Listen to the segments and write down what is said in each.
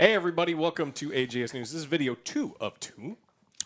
Hey everybody, welcome to AJS News. This is video 2 of 2.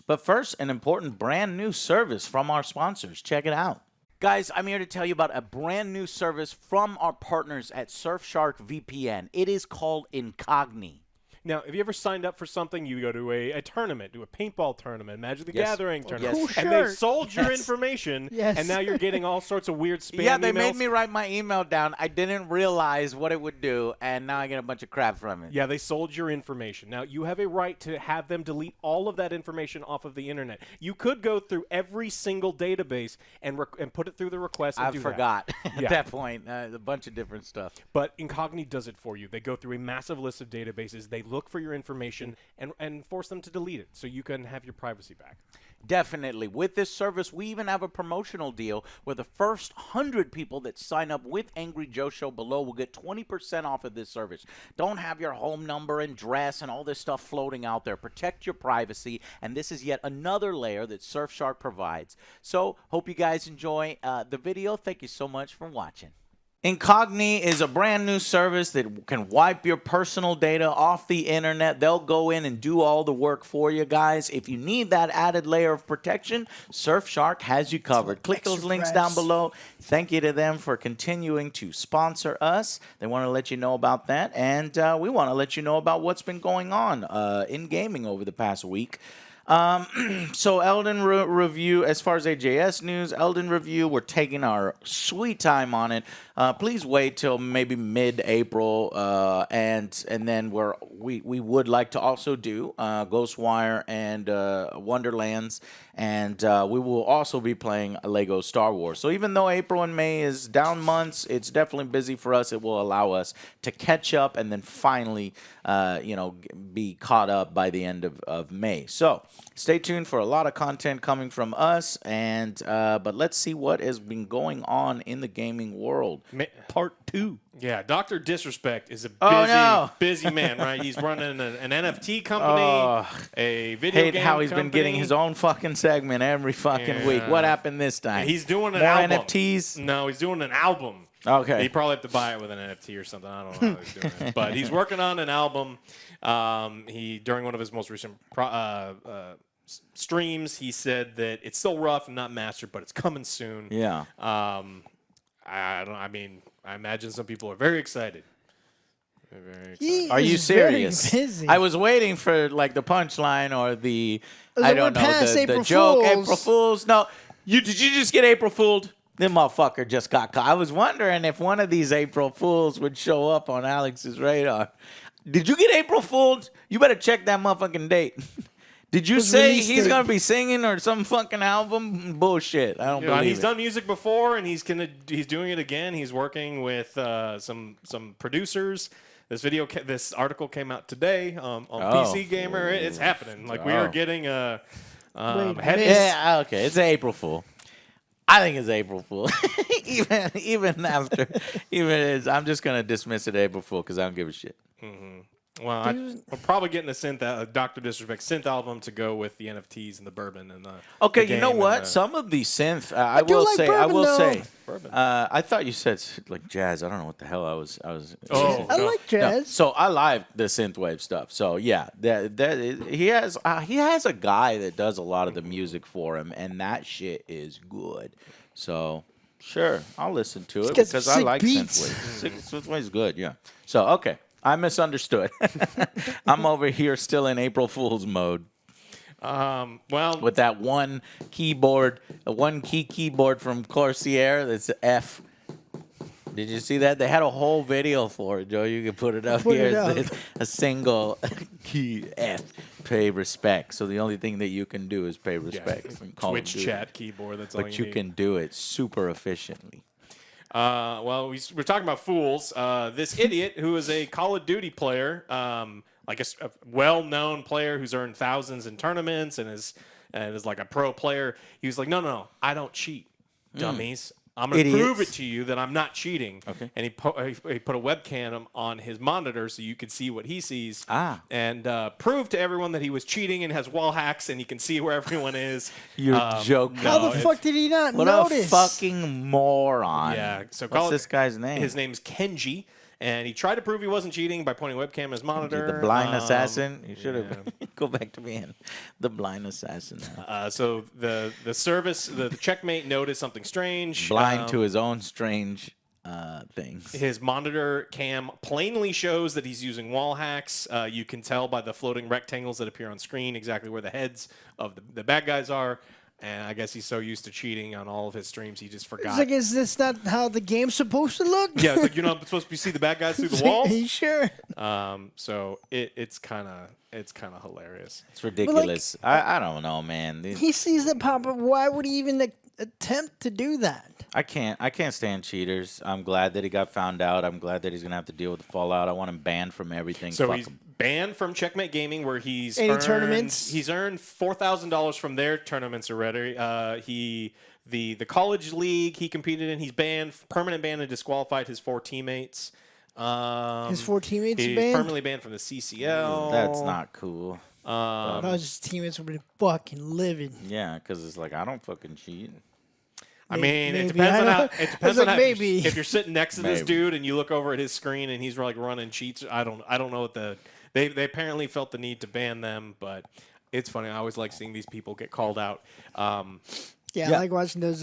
But first, an important brand new service from our sponsors. Check it out. Guys, I'm here to tell you about a brand new service from our partners at Surfshark VPN. It is called Incogni. Now, have you ever signed up for something? You go to a tournament, to a paintball tournament, Magic the Gathering tournament, Yes. and they sold your information, Yes. and now you're getting all sorts of weird spam Yeah, they emails. made me write my email down. I didn't realize what it would do, and now I get a bunch of crap from it. Yeah, they sold your information. Now, you have a right to have them delete all of that information off of the internet. You could go through every single database and put it through the request and I do forgot Yeah. at that point. A bunch of different stuff. But Incogni does it for you. They go through a massive list of databases. They look for your information and force them to delete it so you can have your privacy back. Definitely. With this service, we even have a promotional deal where the first 100 people that sign up with Angry Joe Show below will get 20% off of this service. Don't have your home number and address and all this stuff floating out there. Protect your privacy, and this is yet another layer that Surfshark provides. So, hope you guys enjoy the video. Thank you so much for watching. Incogni is a brand new service that can wipe your personal data off the internet. They'll go in and do all the work for you guys. If you need that added layer of protection, Surfshark has you covered. Click those links down below. Thank you to them for continuing to sponsor us. They want to let you know about that, and we want to let you know about what's been going on in gaming over the past week. So Elden Review, as far as AJS news, Elden Review, we're taking our sweet time on it. Please wait till maybe mid-April, and then we would like to also do Ghostwire and Wonderlands, and we will also be playing Lego Star Wars. So even though April and May is down months, it's definitely busy for us. It will allow us to catch up and then finally, be caught up by the end of May. So stay tuned for a lot of content coming from us, and but let's see what has been going on in the gaming world. Part 2. Yeah, Dr. Disrespect is a busy man, right? He's running an NFT company, a video game Hate how he's company. been getting his own fucking segment every fucking week. What happened this time? He's doing an More album. NFTs? No, he's doing an album. Okay. He probably have to buy it with an NFT or something. I don't know how he's doing it. But he's working on an album. During one of his most recent streams, he said that it's still rough and not mastered, but it's coming soon. Yeah. I imagine some people are very excited. Very excited. Are you serious? Very busy. I was waiting for like the punchline or the I don't know the joke. April Fools. No, did you just get April Fooled? This motherfucker just got caught. I was wondering if one of these April Fools would show up on Alex's radar. Did you get April Fooled? You better check that motherfucking date. Did you say he's going to be singing or some fucking album? Bullshit. I don't believe he's it. done music before, and he's doing it again. He's working with some producers. This article came out today on PC Gamer. It's happening. Like we are getting a heavy. Yeah, okay. It's April Fool. I think it's April Fool. even after, I'm just going to dismiss it April Fool because I don't give a shit. Mm-hmm. Well, we're probably getting a Dr. Disrespect synth album to go with the NFTs and the bourbon and the. Okay, the you know game what? and Some of these synth, I will say. Bourbon. I thought you said like jazz. I don't know what the hell I was. Oh, I like jazz. No, so I like the synthwave stuff. So yeah, he has a guy that does a lot of the music for him, and that shit is good. So sure, I'll listen to it because I like synthwave. Synthwave is good. Yeah. So okay. I misunderstood. I'm over here still in April Fool's mode. Well, with that one keyboard, one keyboard from Corsair that's F. Did you see that? They had a whole video for it, Joe. You can put it up here. It's a single key F. Pay respect. So the only thing that you can do is pay respect. Twitch chat keyboard. That's all but you can do it super efficiently. Well, we're talking about fools. This idiot who is a Call of Duty player, like a well-known player who's earned thousands in tournaments and is like a pro player. He was like, no, I don't cheat, dummies. I'm going to prove it to you that I'm not cheating. Okay. And he put a webcam on his monitor so you could see what he sees. And prove to everyone that he was cheating and has wall hacks and he can see where everyone is. You're joking. How the fuck did he not notice? What a fucking moron. Yeah. So what's this guy's name? His name's Kenji. and he tried to prove he wasn't cheating by pointing a webcam at his monitor. The blind assassin. You should have yeah. go back to being the blind assassin. So the service, the checkmate noticed something strange. Blind to his own strange things. His monitor cam plainly shows that he's using wall hacks. You can tell by the floating rectangles that appear on screen exactly where the heads of the bad guys are. And I guess he's so used to cheating on all of his streams, he just forgot. It's like, is this not how the game's supposed to look? Yeah, it's like you're not supposed to see the bad guys through the walls. Sure. So it's kind of hilarious. It's ridiculous. I don't know, man. He sees the pop up. Why would he even attempt to do that? I can't stand cheaters. I'm glad that he got found out. I'm glad that he's gonna have to deal with the fallout. I want him banned from everything. So Fuck he's him. banned from Checkmate Gaming, where he's Any earned, tournaments? He's earned $4,000 from their tournaments already. The college league he competed in, he's banned, permanent ban, and disqualified his 4 teammates. His 4 teammates He's banned? permanently banned from the CCL. That's not cool. If I was his teammates would be fucking livid. Yeah, because it's like I don't fucking cheat. I mean, Maybe. it depends on I how. don't- It I depends was on like, how. maybe. If you're sitting next to this Maybe. dude and you look over at his screen and he's like running cheats, I don't know what the. They apparently felt the need to ban them, but it's funny. I always like seeing these people get called out. Yeah, I like watching those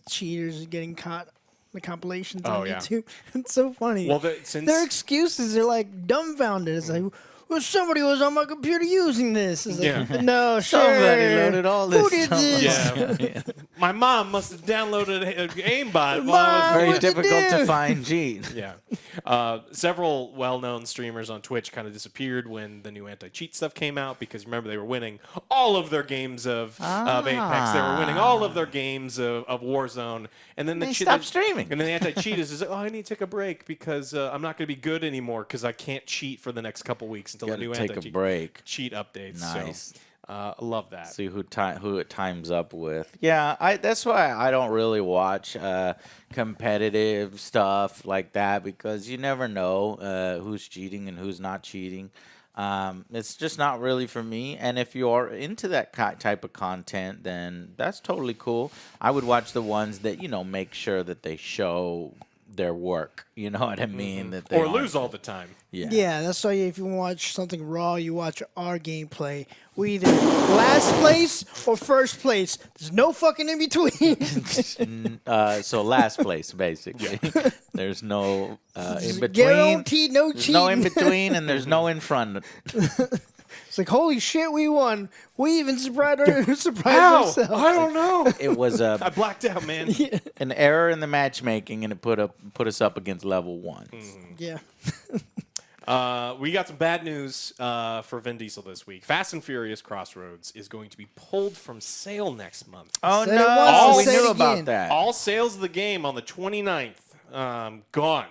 cheaters getting caught. The compilations on yeah. YouTube. It's so funny. Well, since their excuses are like dumbfounded. It's like, well, somebody was on my computer using this. It's like, Yeah. no, sure. Somebody loaded all this Who did stuff this? up. yeah, my mom must have downloaded aimbot. while I was Mom! Very What'd you difficult to do? find cheat. Yeah. Several well-known streamers on Twitch kind of disappeared when the new anti-cheat stuff came out because remember they were winning all of their games of Apex. They were winning all of their games of Warzone, and then They stopped streaming. And then the anti-cheat is like, oh, I need to take a break because I'm not going to be good anymore because I can't cheat for the next couple weeks until the Gotta new take a anti-cheat break. cheat updates. Nice. So, I love that. See who it times up with. Yeah, that's why I don't really watch competitive stuff like that because you never know who's cheating and who's not cheating. It's just not really for me. And if you're into that type of content, then that's totally cool. I would watch the ones that make sure that they show their work. You know what I mean? That they Or aren't- lose all the time. Yeah, that's why if you watch something raw, you watch our gameplay. We either last place or first place. There's no fucking in between. So last place, basically. There's no in between. Guaranteed no There's cheating. no in between, and there's no in front. It's like, holy shit, we won. We even surprised How? ourselves. I don't know. It was I blacked out, man. an error in the matchmaking, and it put us up against level 1. Yeah. We got some bad news for Vin Diesel this week. Fast and Furious Crossroads is going to be pulled from sale next month. Oh Said it no! once, We say it knew again. about that. All sales of the game on the 29th, gone.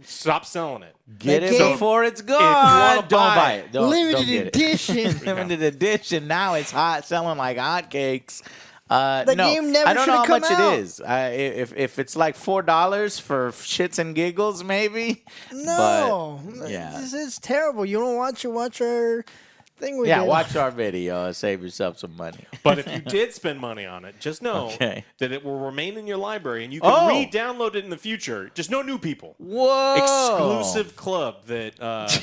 Stop selling it. Get That it game- before it's gone. wanna Don't buy buy it. it. Don't Limited get it. edition. Limited edition. Now it's hot, selling like hotcakes. No, game never I don't know how should've much come out. it is. If it's like $4 for shits and giggles, maybe. No. But, yeah. This is terrible. You don't watch our thing we Yeah, did. watch our video and save yourself some money. But if you did spend money on it, just know Okay. that it will remain in your library and you can Oh. re-download it in the future. Just no new people. Whoa! Exclusive club that.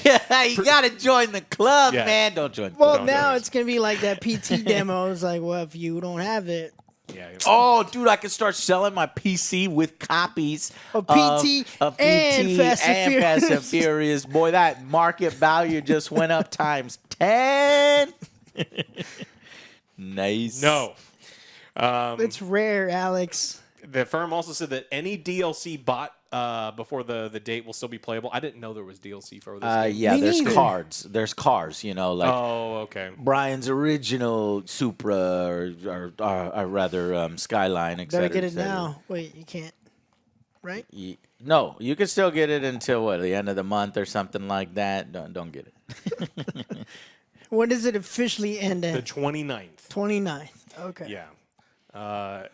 Yeah, you gotta join the club, Yeah. man. Don't join. Well, Don't now do it. it's going to be like that PT demo. It's like, well, if you don't have it. yeah. Oh, dude, I can start selling my PC with copies Of PT of and PT Fast and and Fast and Furious. Furious. Boy, that market value just went up times 10. Nice. No. It's rare, Alex. The firm also said that any DLC bought before the date will still be playable. I didn't know there was DLC for this game. Yeah, Me there's neither. cards. There's cars, like Oh, okay. Brian's original Supra or rather Skyline, etc. Better get it now. Wait, you can't. Right? No, you can still get it until what, the end of the month or something like that. Don't get it. When does it officially end The at? 29th. 29th. Okay. Yeah.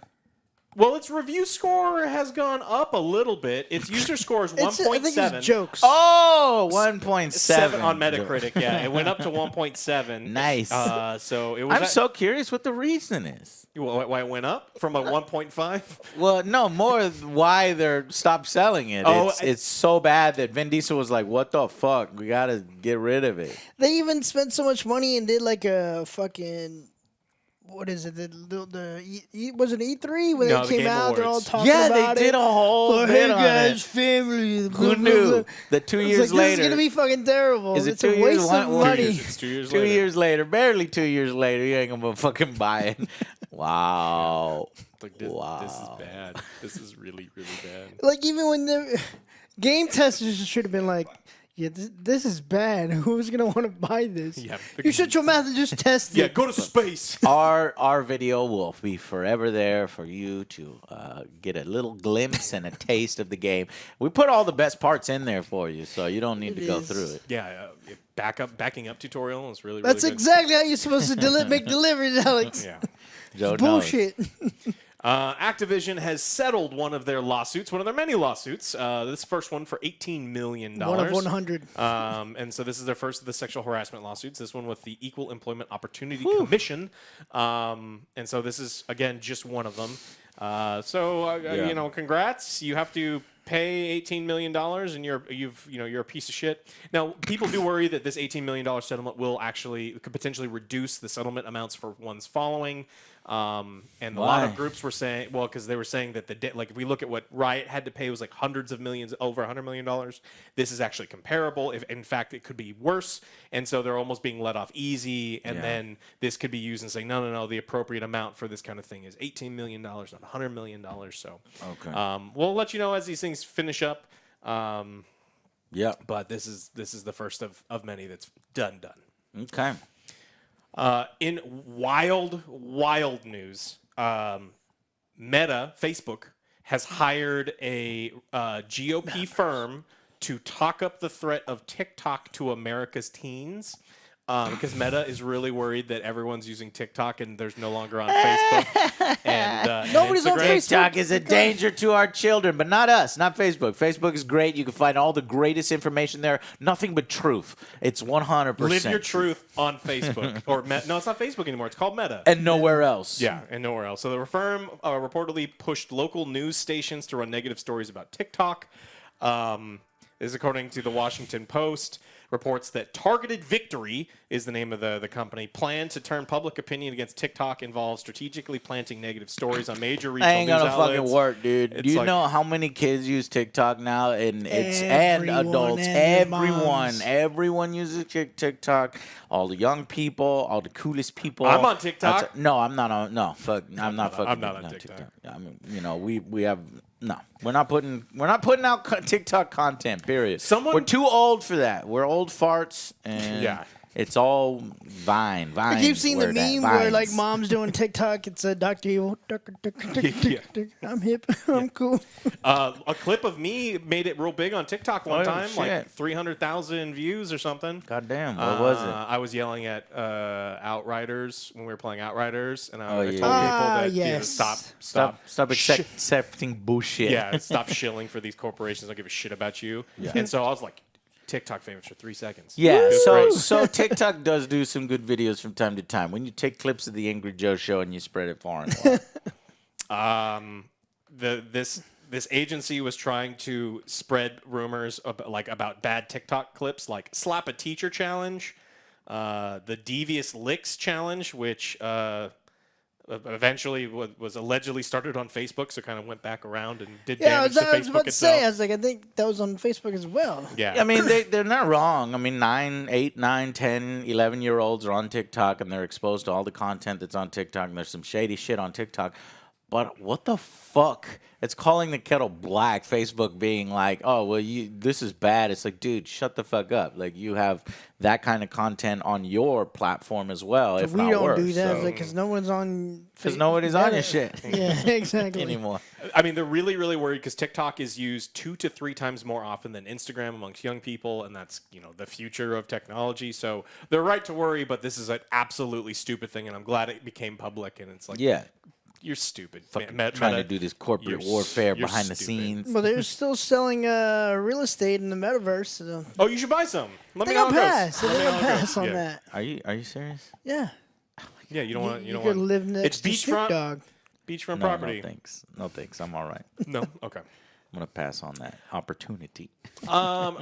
Well, its review score has gone up a little bit. Its user score is 1.7. I think it's jokes. Oh, 1.7 7 on Metacritic. Yeah, it went up to 1.7. Nice. So it was. I'm so curious what the reason is. Why it went up from a 1.5? Well, no, more why they're stopped selling it. Oh, It's so bad that Vin Diesel was like, "What the fuck? We gotta get rid of it." They even spent so much money and did like a fucking. What is it? Was it E3 when No, they the came Game out? They're all Awards. talking Yeah, about they did it. a whole Oh, bit hey on guys, it. family. Who knew that 2 years This later? is gonna be fucking terrible. Is it It's 2 a years? waste of One- money. It's 2 years 2 later. years later, barely 2 years later, you ain't gonna fucking buy it. Wow. Like, this is Wow. bad. This is really, really bad. Like even when the game testers should have been like, "Yeah, this is bad. Who's gonna want to buy this? Yeah, You shut your mouth and just test Yeah, it." go to space. Our video will be forever there for you to get a little glimpse and a taste of the game. We put all the best parts in there for you, so you don't need to go is. through it. Yeah, backing up tutorial is really, That's really good. exactly how you're supposed to make deliveries, Alex. Yeah. Joe knows. Bullshit. Activision has settled one of their lawsuits, one of their many lawsuits. This first one for $18 million. One of 100. And so this is their first of the sexual harassment lawsuits. This one with the Equal Employment Opportunity Commission. And so this is, again, just one of them. You know, congrats. You have to pay $18 million, and you're a piece of shit. Now, people do worry that this $18 million settlement could potentially reduce the settlement amounts for ones following. And a lot of groups were saying, well, because they were saying that if we look at what Riot had to pay, it was like hundreds of millions, over $100 million. This is actually comparable. If in fact it could be worse, and so they're almost being let off easy. And then this could be used and saying, no, the appropriate amount for this kind of thing is $18 million, not $100 million. So, we'll let you know as these things finish up. Yeah. But this is the first of many that's done. Okay. In wild news, Meta, Facebook, has hired a GOP firm to talk up the threat of TikTok to America's teens. Because Meta is really worried that everyone's using TikTok and there's no longer on Facebook. And Nobody's on Instagram. Facebook. TikTok is a danger to our children, but not us, not Facebook. Facebook is great. You can find all the greatest information there. Nothing but truth. It's 100%. Live your truth on Facebook. No, it's not Facebook anymore. It's called Meta. And nowhere else. Yeah, and nowhere else. So the firm reportedly pushed local news stations to run negative stories about TikTok. This is according to the Washington Post. Reports that Targeted Victory is the name of the company. Plan to turn public opinion against TikTok involves strategically planting negative stories on major regional Ain't news gonna outlets. fucking work, dude. It's Do you like- know how many kids use TikTok now? And it's Everyone and adults, and their moms. everyone uses TikTok. All the young people, all the coolest people. I'm on TikTok. No, I'm not on. No, fuck, I'm not fucking. I'm not on TikTok. I mean, you know, we have. No, we're not putting out TikTok content. Period. We're too old for that. We're old farts, and Yeah. it's all Vine. I keep seeing the meme where like mom's doing TikTok. It's a Dr. Evil. I'm hip. I'm cool. A clip of me made it real big on TikTok one Oh, time, shit. like 300,000 views or something. God damn, what was it? I was yelling at Outriders when we were playing Outriders, and I told yeah. people that Yes. stop Accepting bullshit. Yeah, stop shilling for these corporations. Don't give a shit about you. And so I was like, TikTok famous for 3 seconds. Yeah, It was so great. so TikTok does do some good videos from time to time. When you take clips of the Angry Joe show and you spread it far and wide. This agency was trying to spread rumors about bad TikTok clips, like slap a teacher challenge, the devious licks challenge, which eventually was allegedly started on Facebook, so kind of went back around and did Yeah, I damage was, to I was Facebook about to itself. say. I was like, I think that was on Facebook as well. Yeah, I mean, they're not wrong. I mean, 8, 9, 10, 11-year-olds are on TikTok and they're exposed to all the content that's on TikTok, and there's some shady shit on TikTok. But what the fuck? It's calling the kettle black. Facebook being like, "Oh, well, this is bad." It's like, dude, shut the fuck up. Like, you have that kind of content on your platform as well, if We not don't worse. do that So- because no one's on. Because nobody's on your shit Yeah, exactly. anymore. I mean, they're really, really worried because TikTok is used 2 to 3 times more often than Instagram amongst young people, and that's the future of technology. So they're right to worry, but this is an absolutely stupid thing, and I'm glad it became public. And it's like, Yeah. You're stupid. Fucking Meta- trying to Meta- do this corporate you're warfare you're behind the stupid. scenes. But they're still selling real estate in the metaverse. So Oh, you should buy some. Let me they know how got it goes. pass. They Let me know got how it goes. pass on Yeah. that. Are you serious? Yeah. Yeah, you don't want. You You don't could want. live next It's to Snoop beachfront. Dogg. Beachfront No, property. no thanks. No thanks. I'm all right. No. Okay. I'm gonna pass on that opportunity.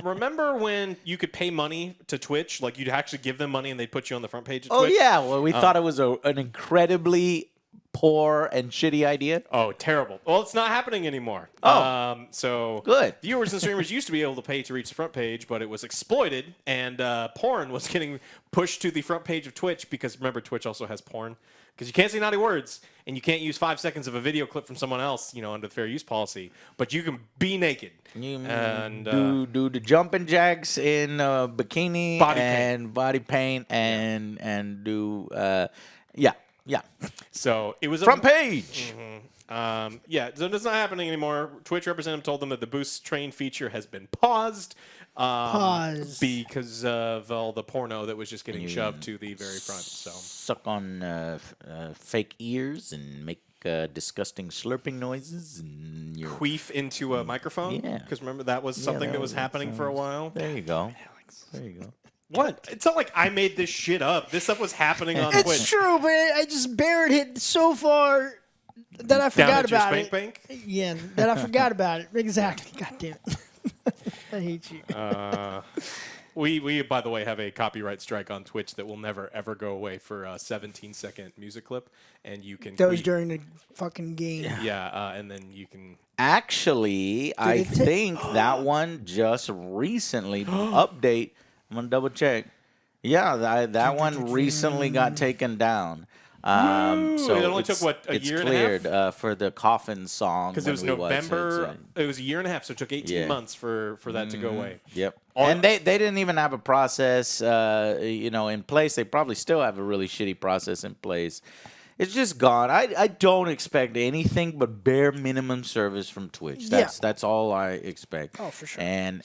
Remember when you could pay money to Twitch? Like you'd actually give them money and they'd put you on the front page of Oh Twitch? yeah, well we thought it was an incredibly poor and shitty idea. Oh, terrible. Well, it's not happening anymore. Oh. So Good. viewers and streamers used to be able to pay to reach the front page, but it was exploited, and porn was getting pushed to the front page of Twitch because remember, Twitch also has porn. Because you can't say naughty words, and you can't use 5 seconds of a video clip from someone else, under the fair use policy. But you can be naked. And do the jumping jacks in bikini Body and body paint and do yeah. so it was Front page. Yeah, so that's not happening anymore. Twitch representative told them that the boost train feature has been paused. Pause. Because of all the porno that was just getting shoved to the very front. So Suck on fake ears and make disgusting slurping noises and your queef into a microphone. Yeah. Because remember that was something that was happening for a while. There you go. There you go. What? It's not like I made this shit up. This stuff was happening on It's Twitch. true, but I just buried it so far that I Down forgot at your about spank it. bank. Yeah, that I forgot about it. Exactly. God damn it. I hate you. We by the way have a copyright strike on Twitch that will never ever go away for a 17-second music clip, and you can That was queef. during the fucking game. Yeah, and then you can. Actually, I it ta- think that one just recently update. I'm gonna double check. Yeah, that one recently got taken down. So It only it's- took, what, a it's year and a cleared half? For the coffin song Because it was when we watched it, November. so- It was a year and a half, so it took 18 Yeah. months for that to go away. Yep. All- And they didn't even have a process, in place. They probably still have a really shitty process in place. It's just gone. I don't expect anything but bare minimum service from Twitch. That's all I expect. Oh, for sure. And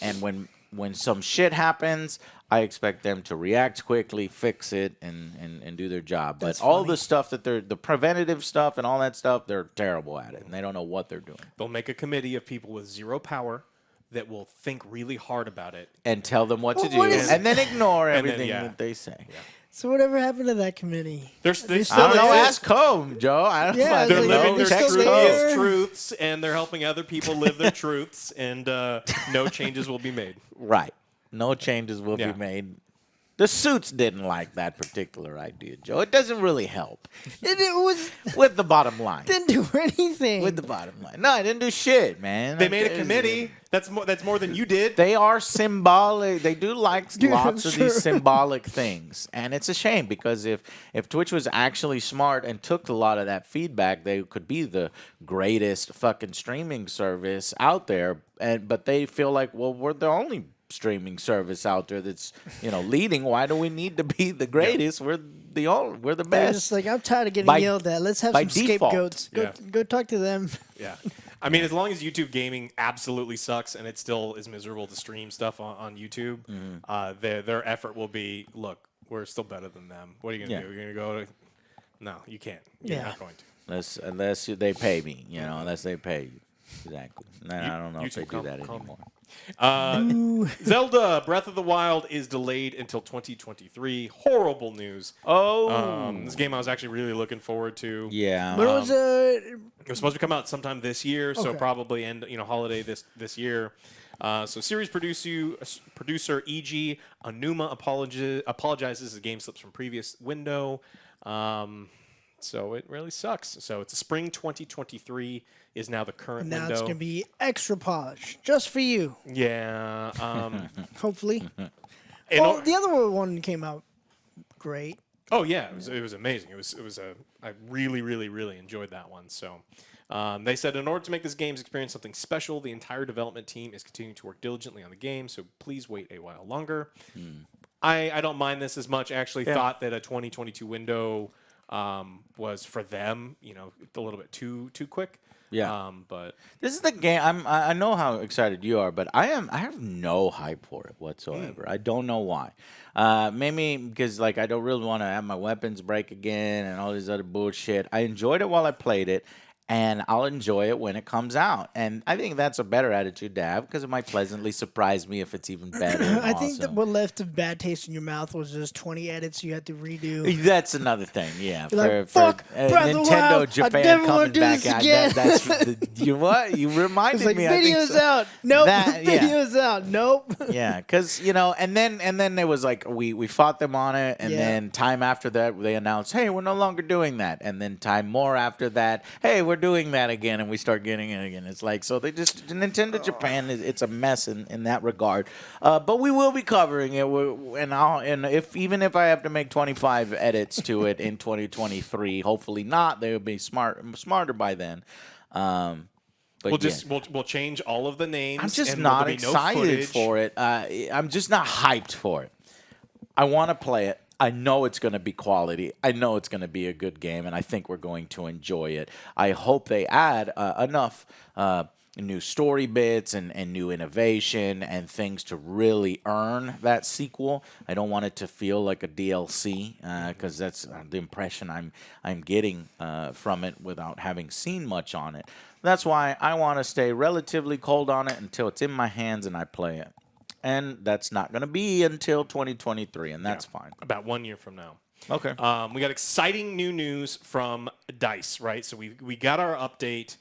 when some shit happens, I expect them to react quickly, fix it, and do their job. But That's all funny. the stuff that the preventative stuff and all that stuff, they're terrible at it, and they don't know what they're doing. They'll make a committee of people with zero power that will think really hard about it. And tell them what to do, what is- and then ignore And then, everything yeah. that they say. So whatever happened to that committee? They still still I don't know. there? exist. Ask Combe, Joe. I don't Yeah, fucking They're Like, living know. their they're still truest there. truths, and they're helping other people live their truths, and no changes will be made. Right. No changes will Yeah. be made. The suits didn't like that particular idea, Joe. It doesn't really help It was with the bottom line. didn't do anything. With the bottom line. No, I didn't do shit, man. They made a committee. That's more than you did. They are symbolic. They do like lots of sure. these symbolic things. And it's a shame because if Twitch was actually smart and took a lot of that feedback, they could be the greatest fucking streaming service out there. But they feel like, well, we're the only streaming service out there that's leading. Why do we need to be the greatest? We're the They're best. just like, I'm tired of getting By- yelled at. Let's have by some default. scapegoats. Yeah. Go talk to them. Yeah. I mean, as long as YouTube gaming absolutely sucks and it still is miserable to stream stuff on YouTube, their effort will be, look, we're still better than them. What are you going to do? You're going to go to... No, you can't. You're Yeah. not going to. Unless they pay me, unless they pay you. Exactly. No, I don't know if they YouTube do that com- anymore. Zelda Breath of the Wild is delayed until 2023. Horrible news. This game I was actually really looking forward to. Yeah. But it was It was supposed to come out sometime this year, so Okay. probably end holiday this year. So series producer E.G. Anuma apologizes. The game slips from previous window. So it really sucks. So it's a spring 2023 is now the current now window. it's gonna be extra polished just for you. Yeah. Hopefully. and Well, the other one came out great. oh yeah, it was amazing. I really enjoyed that one. So they said in order to make this game's experience something special, the entire development team is continuing to work diligently on the game. So please wait a while longer. I don't mind this as much. I actually thought that a 2022 window was for them, a little bit too quick. Yeah. But This is the game. I know how excited you are, but I have no hype for it whatsoever. I don't know why. Maybe because I don't really want to have my weapons break again and all this other bullshit. I enjoyed it while I played it, and I'll enjoy it when it comes out. And I think that's a better attitude to have because it might pleasantly surprise me if it's even better. And I think that awesome. what left a bad taste in your mouth was just 20 edits you had to redo. That's another thing, yeah. You're like, "Fuck, Breath of the Nintendo Wild, I Japan never wanna coming do back this out. again." You what? You reminded It's like me. I think videos so. out. Nope. That- yeah. Videos out. Nope. Yeah, because and then it was like we fought them on it, and Yeah. then time after that they announced, hey, we're no longer doing that, and then time more after that, hey, we're doing that again, and we start getting it again. It's like so they just Nintendo Japan it's a mess in that regard, but we will be covering it, and even if I have to make 25 edits to it in 2023, hopefully not, they will be smarter by then. But we'll change all of the names. I'm just and not there'll be no excited footage. for it. I'm just not hyped for it. I want to play it. I know it's going to be quality. I know it's going to be a good game, and I think we're going to enjoy it. I hope they add enough new story bits and new innovation and things to really earn that sequel. I don't want it to feel like a DLC because that's the impression I'm getting from it without having seen much on it. That's why I want to stay relatively cold on it until it's in my hands and I play it. And that's not going to be until 2023, and that's fine. About 1 year from now. Okay. We got exciting new news from DICE, right? So we got our update.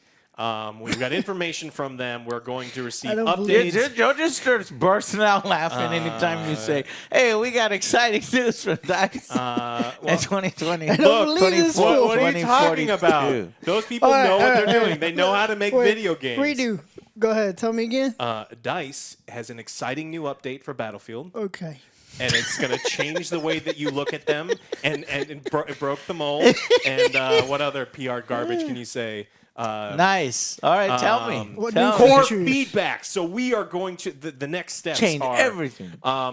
We've got information from them. We're going to receive I don't updates. Joe just starts bursting out laughing anytime you say, hey, we got exciting news from DICE in 2020. I don't believe this fool. What are you talking about? Those people All right, know what all they're right, all doing. right. They know how to make Wait, video games. Redo. Go ahead. Tell me again. DICE has an exciting new update for Battlefield. Okay. And it's going to change the way that you look at them. And it broke the mold. And what other PR garbage can you say? Nice. All right, tell me. What Tell new me. Core features? feedback. So we are going to the next steps Change are everything.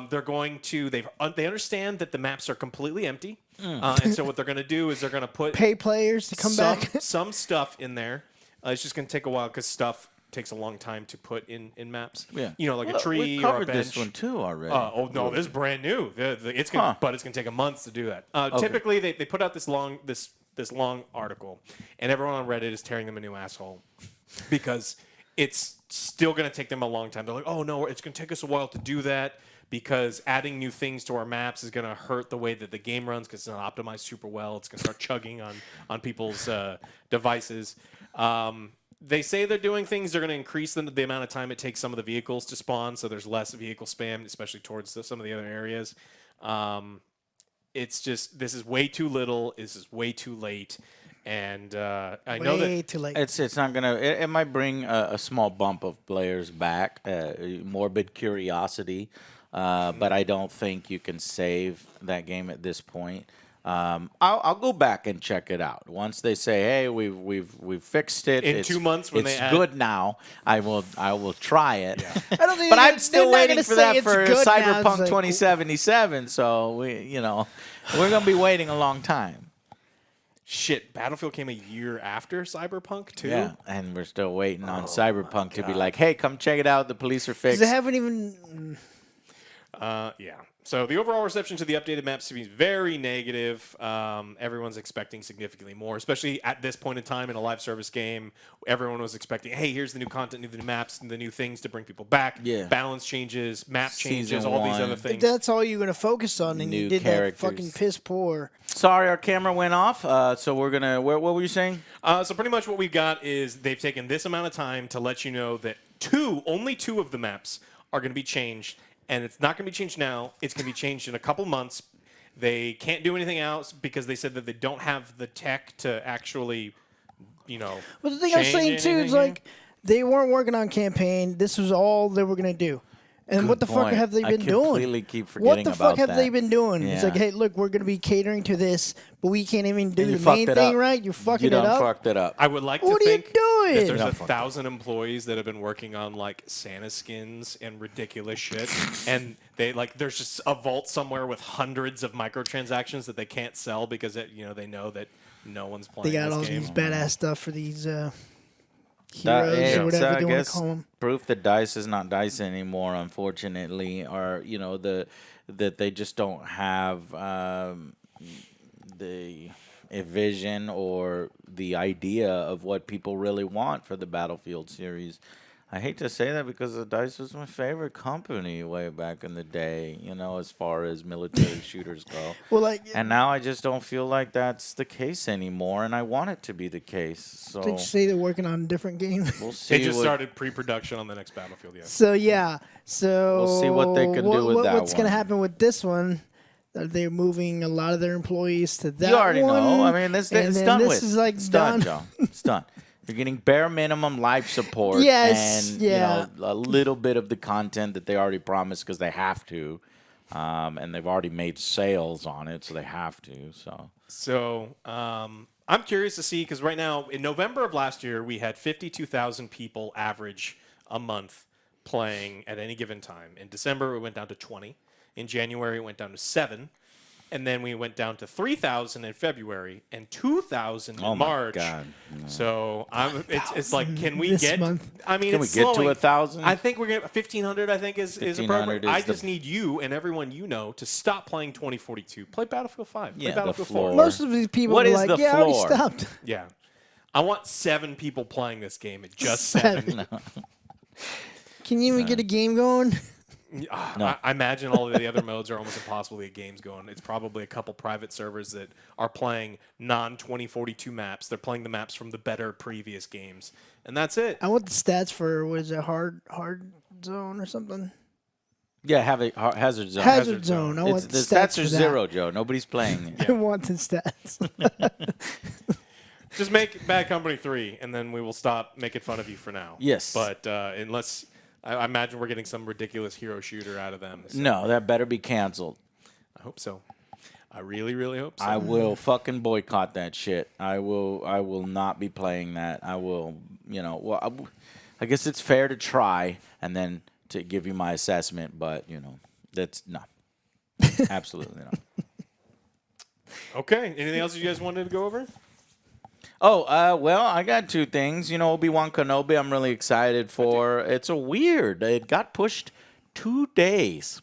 They're going to they understand that the maps are completely empty, and so what they're going to do is they're going to put Pay players to come back. some stuff in there. It's just going to take a while because stuff takes a long time to put in maps. Yeah. Like a tree we or a covered bench. this one too already. Oh no, this is brand new. It's gonna, but it's gonna take a month to do that. Typically, they put out this long article, and everyone on Reddit is tearing them a new asshole because it's still gonna take them a long time. They're like, oh no, it's gonna take us a while to do that because adding new things to our maps is gonna hurt the way that the game runs because it's not optimized super well. It's gonna start chugging on people's devices. They say they're doing things. They're going to increase the amount of time it takes some of the vehicles to spawn, so there's less vehicle spam, especially towards some of the other areas. It's just this is way too little. This is way too late, and I know Way that too late. It's not gonna. It might bring a small bump of players back, morbid curiosity, but I don't think you can save that game at this point. I'll go back and check it out once they say, "Hey, we've fixed it." In 2 months when it's they add- good now. I will try it. I don't think But I'm they're still not waiting gonna for say that it's for good now. It's Cyberpunk like, 2077. So we're gonna be waiting a long time. shit. Battlefield came a year after Cyberpunk too. Yeah, and we're still waiting on Cyberpunk to be like, "Hey, come check it out. The police are 'cause fixed." they haven't even. Yeah. So the overall reception to the updated map seems very negative. Everyone's expecting significantly more, especially at this point in time in a live service game. Everyone was expecting, hey, here's the new content, the new maps, and the new things to bring people back. Yeah. Balance changes, map changes, Season all these one. other If things. that's all you're gonna focus on, and New you did characters. that fucking piss poor. Sorry, our camera went off. So we're gonna. What were you saying? So pretty much what we've got is they've taken this amount of time to let you know that only two of the maps are going to be changed. And it's not going to be changed now. It's going to be changed in a couple months. They can't do anything else because they said that they don't have the tech to actually, But the thing I'm change saying too is anything like they weren't working on campaign. This was all they were gonna do. And what the fuck point. have they been I doing? completely keep What forgetting the about fuck have that. they been doing? It's like, Yeah. hey, look, we're going to be catering to this, but we can't even do And you the main fucked it thing up. right. You're fucking You it done up. fucked it up. I would like What to are you think doing? that there's Yeah, 1,000 employees that have been working on like Santa skins and ridiculous shit, and they like there's just a vault somewhere with hundreds of microtransactions that they can't sell because they know that no one's They playing got this all game. these badass stuff for these heroes It's, or whatever I they want to guess, call them. proof that dice is not dice anymore, unfortunately, or that they just don't have the a vision or the idea of what people really want for the Battlefield series. I hate to say that because the Dice was my favorite company way back in the day, as far as military shooters go. Well, like, And now I just don't feel like that's the case anymore, and I want it to be the case. So did you say they're working on a different game? we'll see. They just what- started pre-production on the next Battlefield. Yeah. So yeah, so We'll see what they can do with that What's gonna one. happen with this one? They're moving a lot of their employees to that. You already one, know. I mean, it's and then done this with. is like It's done. done, Joe. It's done. You're getting bare minimum life support Yes, and yeah. a little bit of the content that they already promised because they have to, and they've already made sales on it, so they have to. So I'm curious to see because right now in November of last year we had 52,000 people average a month playing at any given time. In December it went down to 20. In January it went down to 7. And then we went down to 3,000 in February and 2,000 in Oh my March. God. So it's like, can we this get? month. I mean, Can we it's get to slowing. 1,000? I think we're gonna 1,500. I think is 1,500 appropriate. is I the- just need you and everyone to stop playing 2042. Play Battlefield 5. Play Yeah, the Battlefield floor. 4. Most of these people What are is like, the yeah, I already floor? stopped. Yeah, I want 7 people playing this game at just 7. Can you even get a game going? I imagine all of the other modes are almost impossible to get games going. It's probably a couple private servers that are playing non-2042 maps. They're playing the maps from the better previous games, and that's it. I want the stats for what is it, hard zone or something? Yeah, have a hazard zone. Hazard zone. I want The the stats are for that. 0, Joe. Nobody's playing it. I want the stats. Just make Bad Company 3, and then we will stop making fun of you for now. Yes. But unless I imagine we're getting some ridiculous hero shooter out of them. So No, that better be canceled. I hope so. I really, really hope so. I will fucking boycott that shit. I will not be playing that. I will, I guess it's fair to try and then to give you my assessment, but, that's no. Absolutely not. Okay. Anything else you guys wanted to go over? Oh, well, I got 2 things. Obi-Wan Kenobi, I'm really excited for. It's it got pushed 2 days.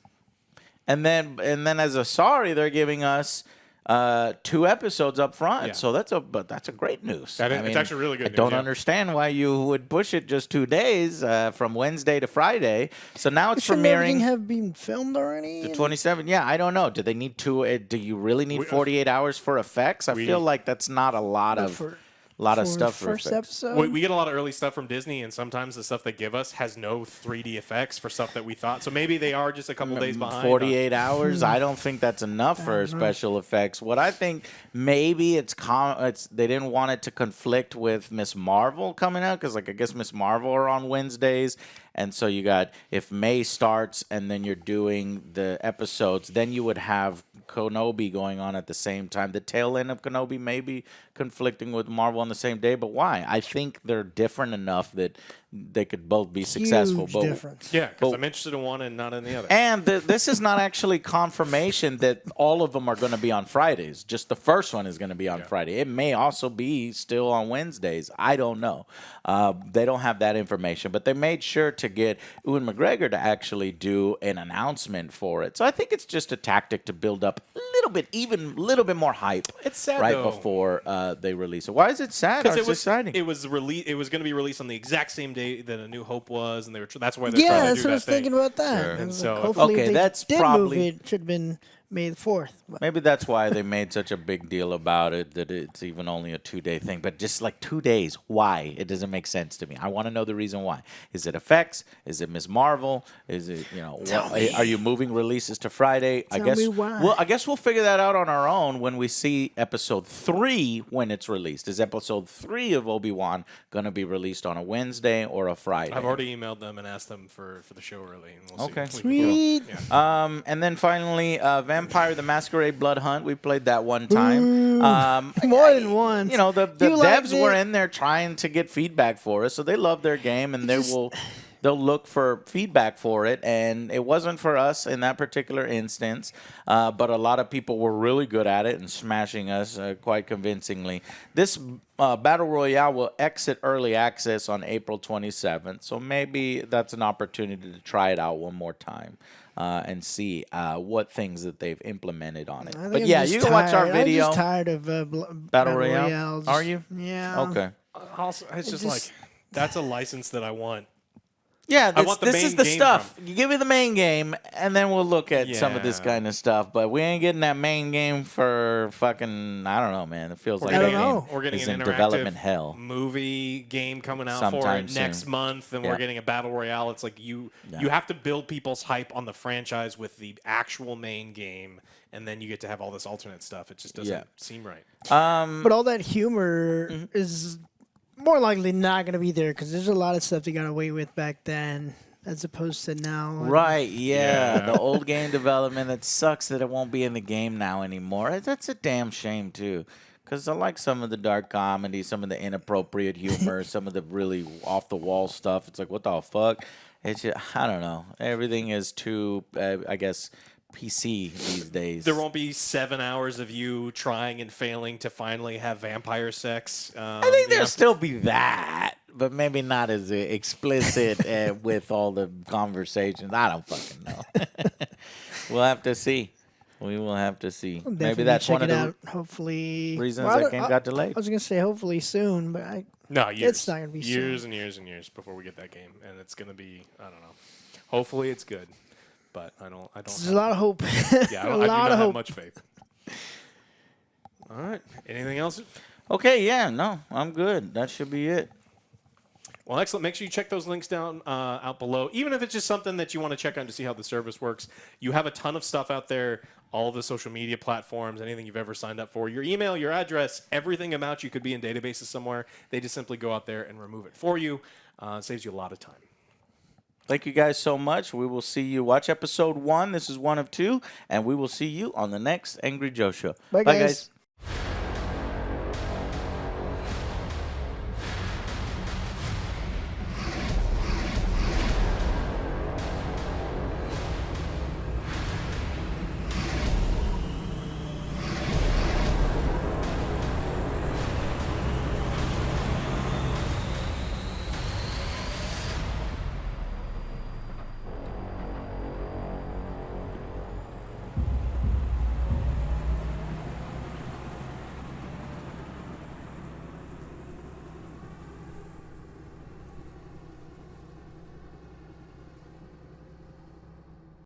And then as a sorry, they're giving us 2 episodes up front. Yeah. So that's a great news. It's actually really good I news, don't yeah. understand why you would push it just 2 days from Wednesday to Friday. So now it's Shouldn't everything premiering have been filmed already? the 27th. Yeah, I don't know. Do they need to? Do you really need 48 hours for effects? I feel like that's not a lot of stuff for first effects. episode. We get a lot of early stuff from Disney, and sometimes the stuff they give us has no 3D effects for stuff that we thought. So maybe they are just a couple days behind. 48 hours. I don't think that's enough for special effects. What I think maybe it's they didn't want it to conflict with Miss Marvel coming out because I guess Miss Marvel are on Wednesdays, and so you got if May starts and then you're doing the episodes, then you would have Kenobi going on at the same time. The tail end of Kenobi may be conflicting with Marvel on the same day, but why? I think they're different enough that they could both be successful. Huge difference. Yeah, because But- I'm interested in one and not in the other. And this is not actually confirmation that all of them are going to be on Fridays. Just the first one is going to be on Friday. It may also be still on Wednesdays. I don't know. They don't have that information, but they made sure to get Ewan McGregor to actually do an announcement for it. So I think it's just a tactic to build up a little bit more hype. It's sad, right though. before they release it. Why is it sad? Because It's exciting. it was going to be released on the exact same day that A New Hope was, and that's why they're Yeah, trying to that's do what I that was thing. thinking about that. Sure. I was So- like, hopefully Okay, if they that's did probably- move it, should have been May the 4th. But Maybe that's why they made such a big deal about it, that it's even only a 2-day thing. But just like 2 days, why? It doesn't make sense to me. I want to know the reason why. Is it effects? Is it Ms. Marvel? Is it, are you moving releases to Friday? Tell me why. Well, I guess we'll figure that out on our own when we see episode 3 when it's released. Is episode 3 of Obi-Wan going to be released on a Wednesday or a Friday? I've already emailed them and asked them for the show early. And we'll Okay. see what we can do. Sweet. Yeah. And then finally, Vampire the Masquerade Blood Hunt. We played that one time. More than once. You know, the You liked devs were it? in there trying to get feedback for us, so they love their game, and they'll look for feedback for it. And it wasn't for us in that particular instance, but a lot of people were really good at it and smashing us quite convincingly. This Battle Royale will exit early access on April 27th, so maybe that's an opportunity to try it out one more time. And see what things that they've implemented on it. I think But I'm yeah, just you can watch our tired. video. I'm just tired of Battle Royale? Royales. Are you? Yeah. Okay. Also, it's just just- like that's a license that I want. Yeah, I want the this is main the game stuff. from- You give me the main game, and then we'll look at some of this Yeah. kind of stuff. But we ain't getting that main game for fucking, I don't know, man. It feels like I that don't game know. We're getting is an in interactive development hell. movie game coming out Sometime for it next soon. month, and Yeah. we're getting a battle royale. It's like you have to build people's hype on the franchise with the actual main game, and then you get to have all this alternate stuff. It just doesn't seem right. But all that humor Mm-hmm. is more likely not going to be there because there's a lot of stuff they got away with back then as opposed to now. Right, yeah. Yeah. The old game development, it sucks that it won't be in the game now anymore. That's a damn shame, too. Because I like some of the dark comedy, some of the inappropriate humor, some of the really off-the-wall stuff. It's like, what the fuck? It's just, I don't know. Everything is too, I guess, PC these days. There won't be 7 hours of you trying and failing to finally have vampire sex. I think there'll still be that, but maybe not as explicit with all the conversations. I don't fucking know. We'll have to see. We will have to see. I'll Maybe definitely that's check one of it the out, hopefully. reasons Well, that game got delayed. I was going to say hopefully soon, but No, years. It's not gonna be years soon. and years and years before we get that game, and it's gonna be I don't know. Hopefully, it's good, but I don't. there's a lot of hope. Yeah, a I do lot not of have hope. much faith. All right. Anything else? Okay, yeah, no, I'm good. That should be it. Well, excellent. Make sure you check those links down out below. Even if it's just something that you want to check out to see how the service works, you have a ton of stuff out there. All the social media platforms, anything you've ever signed up for, your email, your address, everything about you could be in databases somewhere. They just simply go out there and remove it for you. Saves you a lot of time. Thank you guys so much. We will see you. Watch episode 1. This is 1 of 2, and we will see you on the next Angry Joe Show. Bye, guys.